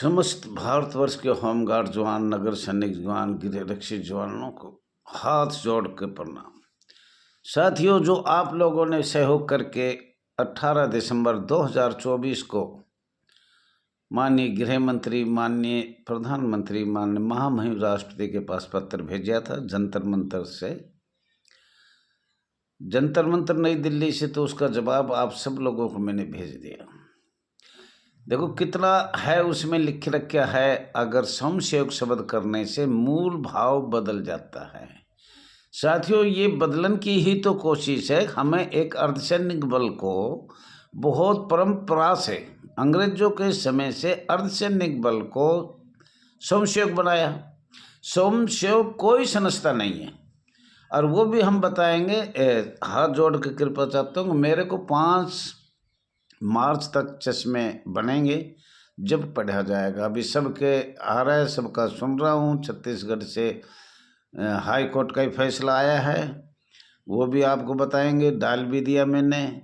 समस्त भारतवर्ष के होमगार्ड जवान, नगर सैनिक जवान, गृह रक्षक जवानों को हाथ जोड़ के प्रणाम। साथियों, जो आप लोगों ने सहयोग करके 18 दिसंबर 2024 को माननीय गृह मंत्री, माननीय प्रधानमंत्री, माननीय महामहिम राष्ट्रपति के पास पत्र भेजा था जंतर मंतर से, जंतर मंतर नई दिल्ली से, तो उसका जवाब आप सब लोगों को मैंने भेज दिया। देखो कितना है उसमें लिख रखा है, अगर समशयोग शब्द करने से मूल भाव बदल जाता है। साथियों, ये बदलन की ही तो कोशिश है। हमें एक अर्धसैनिक बल को बहुत परंपरा से, अंग्रेजों के समय से अर्धसैनिक बल को समशयोग बनाया। समशयोग कोई संस्था नहीं है, और वो भी हम बताएंगे। हाथ जोड़ के कृपा चाहता हूँ, मेरे को 5 मार्च तक चश्मे बनेंगे जब पढ़ा जाएगा। अभी सबके आ रहा है, सबका सुन रहा हूँ। छत्तीसगढ़ से हाई कोर्ट का ही फैसला आया है, वो भी आपको बताएंगे, डाल भी दिया मैंने।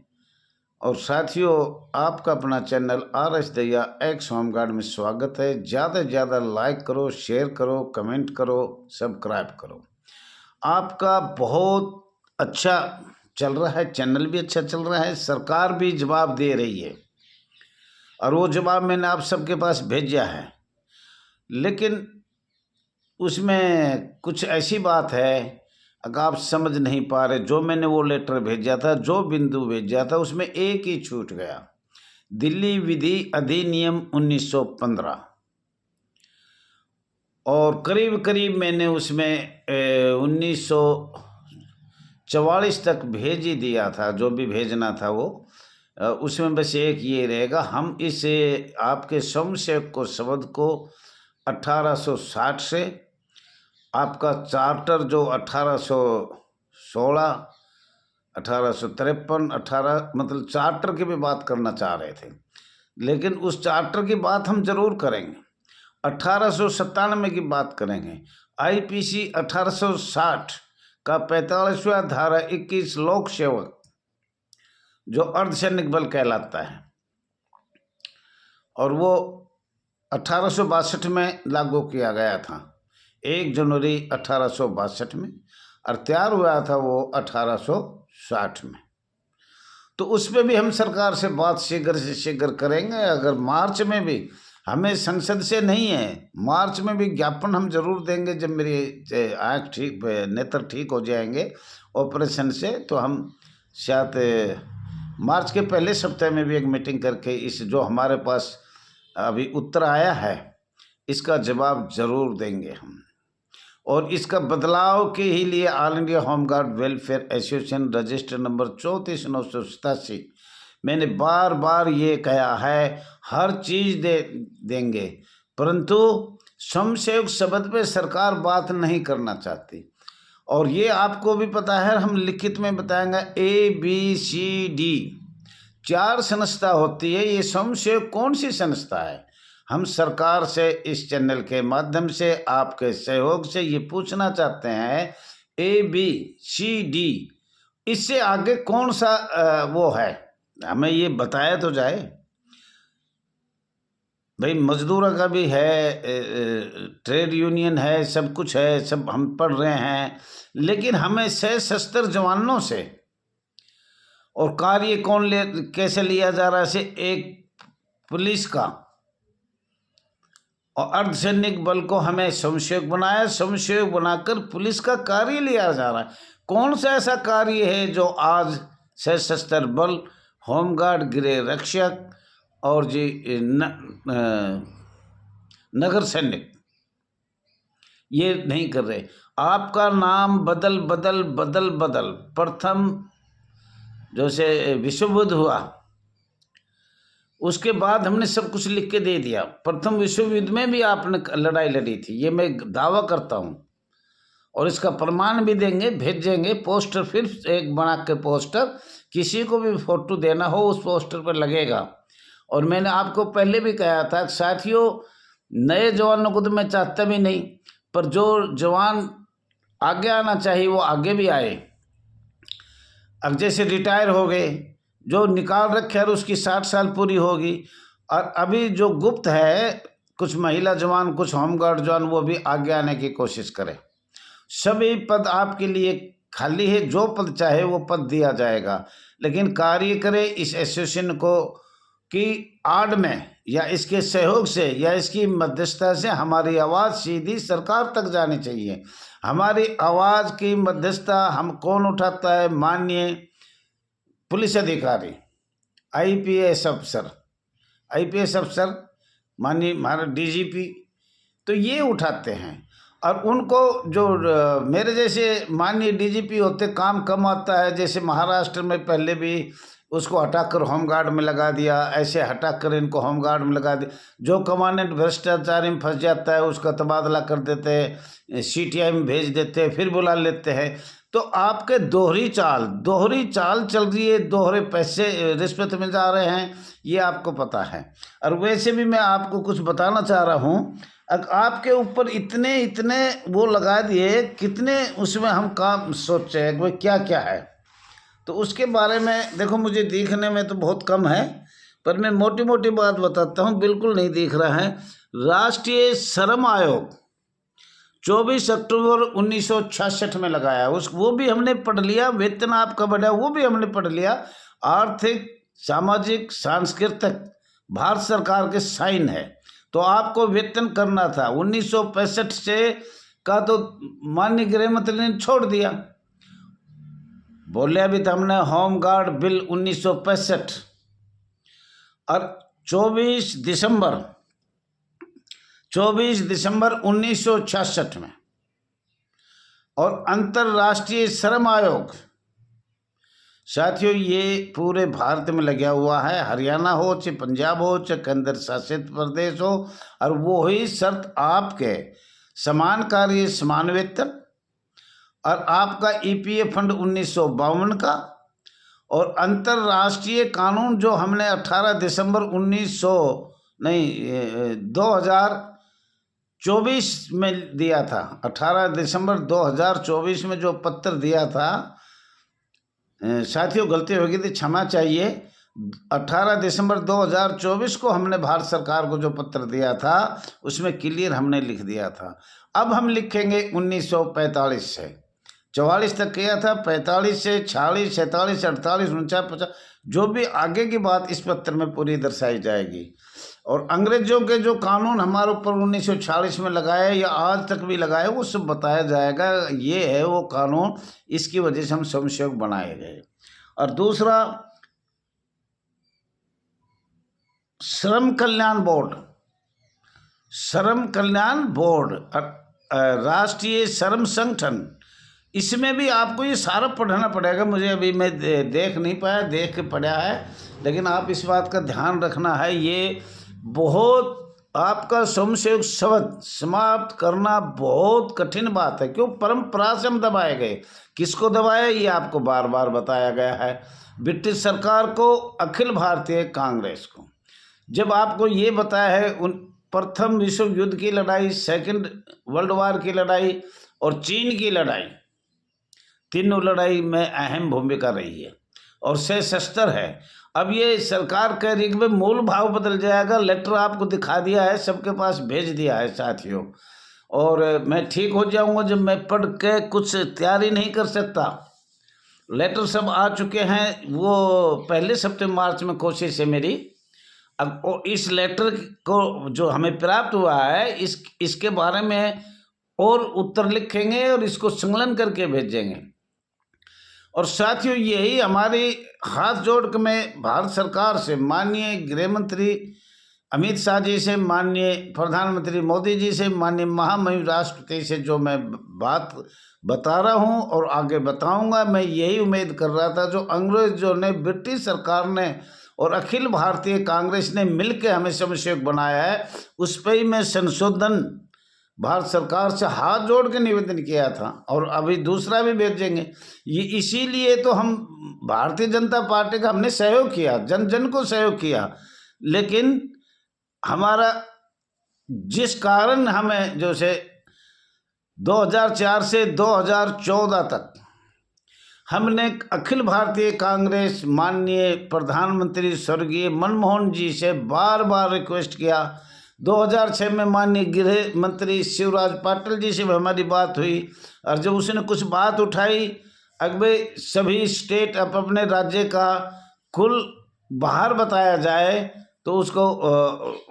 और साथियों, आपका अपना channel RS Dahiya x home guard में स्वागत है। ज़्यादा से ज़्यादा लाइक करो, शेयर करो, कमेंट करो, सब्सक्राइब करो। आपका बहुत अच्छा चल रहा है, चैनल भी अच्छा चल रहा है, सरकार भी जवाब दे रही है, और वो जवाब मैंने आप सबके पास भेजा है। लेकिन उसमें कुछ ऐसी बात है, अगर आप समझ नहीं पा रहे, जो मैंने वो लेटर भेजा था, जो बिंदु भेजा था, उसमें एक ही छूट गया। दिल्ली विधि अधिनियम 1915, और करीब करीब मैंने उसमें 1944 तक भेज ही दिया था, जो भी भेजना था वो। उसमें बस एक ये रहेगा, हम इसे आपके समशयोग को शब्द को 1860 से आपका चार्टर जो 1816, 1853, 18 मतलब चार्टर की भी बात करना चाह रहे थे, लेकिन उस चार्टर की बात हम जरूर करेंगे। 1897 की बात करेंगे। IPC 1860 का 45वां धारा 21 लोक सेवक जो अर्धसैनिक बल कहलाता है, और वो 1862 में लागू किया गया था, 1 जनवरी 1862 में, और तैयार हुआ था वो 1860 में। तो उस पर भी हम सरकार से बात शीघ्र से शीघ्र करेंगे। अगर मार्च में भी, हमें संसद से नहीं है, मार्च में भी ज्ञापन हम जरूर देंगे, जब मेरी आँख ठीक, नेत्र ठीक हो जाएंगे ऑपरेशन से, तो हम शायद मार्च के पहले सप्ताह में भी एक मीटिंग करके इस जो हमारे पास अभी उत्तर आया है, इसका जवाब जरूर देंगे हम। और इसका बदलाव के ही लिए all India home guard welfare association register number 34,987, मैंने बार बार ये कहा है, हर चीज़ देंगे, परंतु समशयोग शब्द पे सरकार बात नहीं करना चाहती। और ये आपको भी पता है, हम लिखित में बताएंगे। ABCD 4 संस्था होती है। ये समशयोग कौन सी संस्था है? हम सरकार से इस चैनल के माध्यम से, आपके सहयोग से ये पूछना चाहते हैं, ABCD इससे आगे कौन सा वो है, हमें ये बताया तो जाए। भाई, मजदूरों का भी है, ट्रेड यूनियन है, सब कुछ है, सब हम पढ़ रहे हैं, लेकिन हमें सशस्त्र जवानों से और कार्य कैसे लिया जा रहा है, से एक पुलिस का और अर्धसैनिक बल को हमें समशयोग बनाया, समशयोग बनाकर पुलिस का कार्य लिया जा रहा है। कौन सा ऐसा कार्य है जो आज सशस्त्र बल, होमगार्ड, गृह रक्षक और नगर सैनिक ये नहीं कर रहे? आपका नाम बदल बदल बदल बदल, प्रथम जैसे विश्व युद्ध हुआ, उसके बाद हमने सब कुछ लिख के दे दिया। प्रथम विश्व युद्ध में भी आपने लड़ाई लड़ी थी, ये मैं दावा करता हूँ, और इसका प्रमाण भी देंगे, भेजेंगे पोस्टर, फिर एक बना के पोस्टर, किसी को भी फोटो देना हो उस पोस्टर पर लगेगा। और मैंने आपको पहले भी कहा था, साथियों, नए जवानों को तो मैं चाहता भी नहीं, पर जो जवान आगे आना चाहिए वो आगे भी आए। अब जैसे रिटायर हो गए, जो निकाल रखे और उसकी 60 साल पूरी होगी, और अभी जो गुप्त है कुछ महिला जवान, कुछ होमगार्ड जवान, वो भी आगे आने की कोशिश करें। सभी पद आपके लिए खाली है, जो पद चाहे वो पद दिया जाएगा, लेकिन कार्य करें इस एसोसिएशन को की आड़ में या इसके सहयोग से या इसकी मध्यस्थता से हमारी आवाज़ सीधी सरकार तक जानी चाहिए। हमारी आवाज़ की मध्यस्थता हम कौन उठाता है? माननीय पुलिस अधिकारी, आईपीएस अफसर, माननीय हमारा डीजीपी, तो ये उठाते हैं। और उनको जो मेरे जैसे माननीय डीजीपी होते काम कम आता है। जैसे महाराष्ट्र में पहले भी उसको हटाकर होमगार्ड में लगा दिया, ऐसे हटाकर इनको होमगार्ड में लगा दिया। जो कमांडेंट भ्रष्टाचार में फंस जाता है उसका तबादला कर देते हैं, सीटीआई में भेज देते हैं, फिर बुला लेते हैं। तो आपके दोहरी चाल चल रही है, दोहरे पैसे रिश्वत में जा रहे हैं, ये आपको पता है। और वैसे भी मैं आपको कुछ बताना चाह रहा हूँ, आपके ऊपर इतने वो लगा दिए, कितने उसमें हम काम सोचे भाई क्या क्या है। तो उसके बारे में देखो, मुझे दिखने में तो बहुत कम है, पर मैं मोटी मोटी बात बताता हूँ, बिल्कुल नहीं दिख रहा है। राष्ट्रीय श्रम आयोग 24 अक्टूबर 1966 में लगाया, वो भी हमने पढ़ लिया। वेतन आपका बढ़ा, वो भी हमने पढ़ लिया। आर्थिक, सामाजिक, सांस्कृतिक भारत सरकार के साइन है, तो आपको वेतन करना था। 1965 से का तो माननीय गृह मंत्री ने छोड़ दिया। बोले अभी तो हमने होमगार्ड बिल 1965 और 24 दिसंबर 1966 में, और अंतर्राष्ट्रीय श्रम आयोग साथियों ये पूरे भारत में लगा हुआ है। हरियाणा हो चाहे पंजाब हो चाहे केंद्र शासित प्रदेश हो, और वो ही शर्त आपके समान कार्य समान वेतन, और आपका ईपीएफ फंड 1952 का, और अंतर्राष्ट्रीय कानून जो हमने 18 दिसंबर 2024 में दिया था। 18 दिसंबर 2024 में जो पत्र दिया था, साथियों गलती हो गई थी, क्षमा चाहिए। 18 दिसंबर 2024 को हमने भारत सरकार को जो पत्र दिया था उसमें क्लियर हमने लिख दिया था। अब हम लिखेंगे 1945 से 44 तक किया था, 45 से 46, 47, 48, 49, 50, जो भी आगे की बात इस पत्र में पूरी दर्शाई जाएगी। और अंग्रेजों के जो कानून हमारे ऊपर 1946 में लगाए या आज तक भी लगाए, वो सब बताया जाएगा। ये है वो कानून, इसकी वजह से हम स्वयंसेवक बनाए गए। और दूसरा, श्रम कल्याण बोर्ड, राष्ट्रीय श्रम संगठन, इसमें भी आपको ये सारा पढ़ना पड़ेगा। मुझे अभी मैं देख नहीं पाया, देख के पढ़ा है, लेकिन आप इस बात का ध्यान रखना है। ये बहुत आपका स्वयंसेवक शब्द समाप्त करना बहुत कठिन बात है। क्यों? परंपरा से हम दबाए गए। किसको दबाया, ये आपको बार बार बताया गया है। ब्रिटिश सरकार को, अखिल भारतीय कांग्रेस को। जब आपको ये बताया है उन प्रथम विश्व युद्ध की लड़ाई, सेकंड वर्ल्ड वार की लड़ाई और चीन की लड़ाई, तीनों लड़ाई में अहम भूमिका रही है और सशस्त्र है। अब ये सरकार कह रही है कि मूल भाव बदल जाएगा। लेटर आपको दिखा दिया है, सबके पास भेज दिया है साथियों, और मैं ठीक हो जाऊंगा जब मैं पढ़ के कुछ तैयारी नहीं कर सकता। लेटर सब आ चुके हैं, वो पहले हफ्ते मार्च में कोशिश है मेरी। अब इस लेटर को जो हमें प्राप्त हुआ है, इसके बारे में और उत्तर लिखेंगे और इसको संकलन करके भेजेंगे। और साथियों यही हमारी हाथ जोड़ के मैं भारत सरकार से, माननीय गृह मंत्री अमित शाह जी से, माननीय प्रधानमंत्री मोदी जी से, माननीय महामहिम राष्ट्रपति से जो मैं बात बता रहा हूं और आगे बताऊंगा, मैं यही उम्मीद कर रहा था। जो अंग्रेजों ने, ब्रिटिश सरकार ने और अखिल भारतीय कांग्रेस ने मिलकर हमें स्वयंसेवक बनाया है, उस पर ही मैं संशोधन भारत सरकार से हाथ जोड़ के निवेदन किया था, और अभी दूसरा भी भेजेंगे। ये इसीलिए तो हम भारतीय जनता पार्टी का हमने सहयोग किया, जन जन को सहयोग किया। लेकिन हमारा जिस कारण हमें जो से 2004 से 2014 तक हमने अखिल भारतीय कांग्रेस माननीय प्रधानमंत्री स्वर्गीय मनमोहन जी से बार बार रिक्वेस्ट किया 2006 में माननीय गृह मंत्री शिवराज पाटिल जी से भी हमारी बात हुई, और जब उसने कुछ बात उठाई, अगले सभी स्टेट अपने राज्य का कुल बाहर बताया जाए तो उसको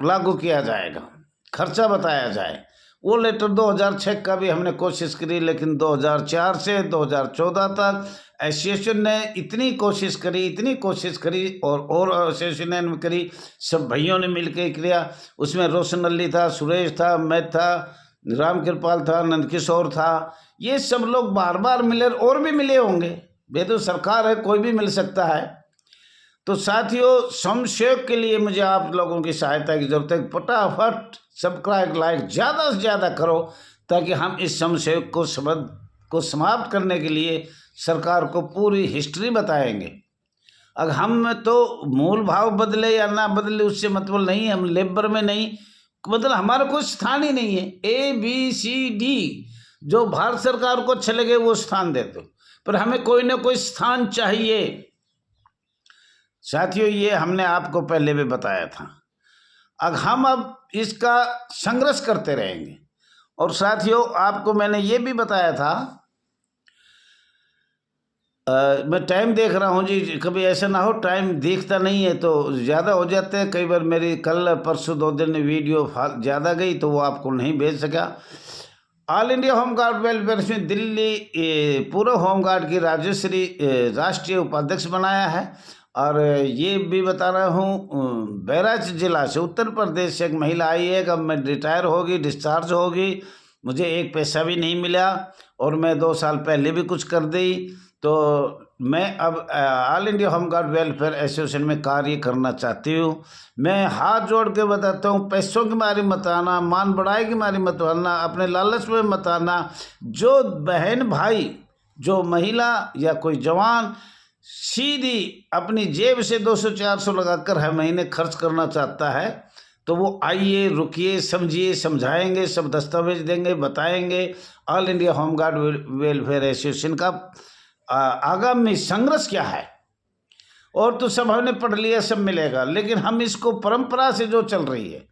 लागू किया जाएगा, खर्चा बताया जाए। वो लेटर 2006 का भी हमने कोशिश करी, लेकिन 2004 से 2014 तक एसोसिएशन ने इतनी कोशिश करी और एसोसिएशन ने करी, सब भाइयों ने मिलकर किया। उसमें रोशन अली था, सुरेश था, मैं था, राम कृपाल था, नंदकिशोर था, ये सब लोग बार बार मिले और भी मिले होंगे। वे तो सरकार है, कोई भी मिल सकता है। तो साथियों, समशेक के लिए मुझे आप लोगों की सहायता की जरूरत है। फटाफट सब्सक्राइब लाइक ज़्यादा से ज़्यादा करो, ताकि हम इस समशेक को समाप्त करने के लिए सरकार को पूरी हिस्ट्री बताएंगे। अगर हम तो मूल भाव बदले या ना बदले उससे मतलब नहीं है, हम लेबर में नहीं, मतलब हमारा कोई स्थान ही नहीं है। ABCD जो भारत सरकार को अच्छे लगे वो स्थान दे दो, पर हमें कोई ना कोई स्थान चाहिए। साथियों, ये हमने आपको पहले भी बताया था। अब इसका संघर्ष करते रहेंगे। और साथियों, आपको मैंने ये भी बताया था, मैं टाइम देख रहा हूँ जी, कभी ऐसा ना हो टाइम देखता नहीं है तो ज़्यादा हो जाते हैं। कई बार मेरी कल परसों 2 दिन वीडियो ज़्यादा गई तो वो आपको नहीं भेज सका। ऑल इंडिया होमगार्ड वेलफेयर में दिल्ली पूर्व होमगार्ड की राष्ट्रीय उपाध्यक्ष बनाया है। और ये भी बता रहा हूँ, बहराइच जिला से उत्तर प्रदेश से एक महिला आई है। अब मैं रिटायर होगी, डिस्चार्ज होगी, मुझे एक पैसा भी नहीं मिला और मैं 2 साल पहले भी कुछ कर दी, तो मैं अब all India home guard welfare association में कार्य करना चाहती हूँ। मैं हाथ जोड़ के बताता हूँ, पैसों की मारी मत आना, मान बढ़ाई की मारी मत आना, अपने लालच में मत आना। जो बहन भाई, जो महिला या कोई जवान सीधी अपनी जेब से 200-400 लगाकर हर महीने खर्च करना चाहता है, तो वो आइए, रुकिए, समझिए, समझाएंगे, सब दस्तावेज देंगे, बताएंगे all India home guard welfare association का आगामी संघर्ष क्या है। और तो सब हमने पढ़ लिया, सब मिलेगा, लेकिन हम इसको परंपरा से जो चल रही है,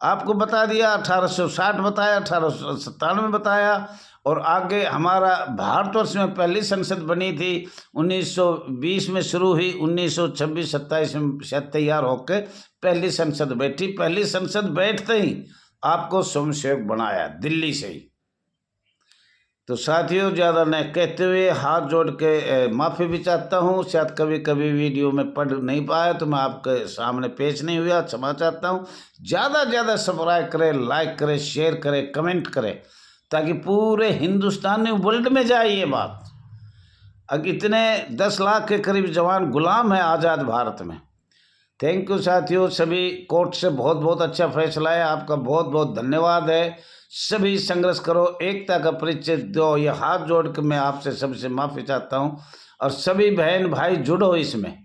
आपको बता दिया, 1860 बताया, 1897 बताया, और आगे हमारा भारतवर्ष में पहली संसद बनी थी 1920 में शुरू हुई, 1926-27 में शायद तैयार होकर पहली संसद बैठी। पहली संसद बैठते ही आपको स्वयंसेवक बनाया दिल्ली से ही। तो साथियों, ज़्यादा न कहते हुए हाथ जोड़ के माफ़ी भी चाहता हूँ। शायद कभी कभी वीडियो में पढ़ नहीं पाया तो मैं आपके सामने पेश नहीं हुआ, क्षमा चाहता हूँ। ज़्यादा से ज़्यादा सब्सक्राइब करें, लाइक करें, शेयर करें, कमेंट करें, ताकि पूरे हिंदुस्तान में, वर्ल्ड में जाए ये बात। अब इतने 10 लाख के करीब जवान गुलाम हैं आज़ाद भारत में। थैंक यू साथियों। सभी कोर्ट से बहुत बहुत अच्छा फैसला है, आपका बहुत बहुत धन्यवाद है। सभी संघर्ष करो, एकता का परिचय दो, ये हाथ जोड़ के मैं आपसे सबसे माफ़ी चाहता हूँ। और सभी बहन भाई जुड़ो इसमें।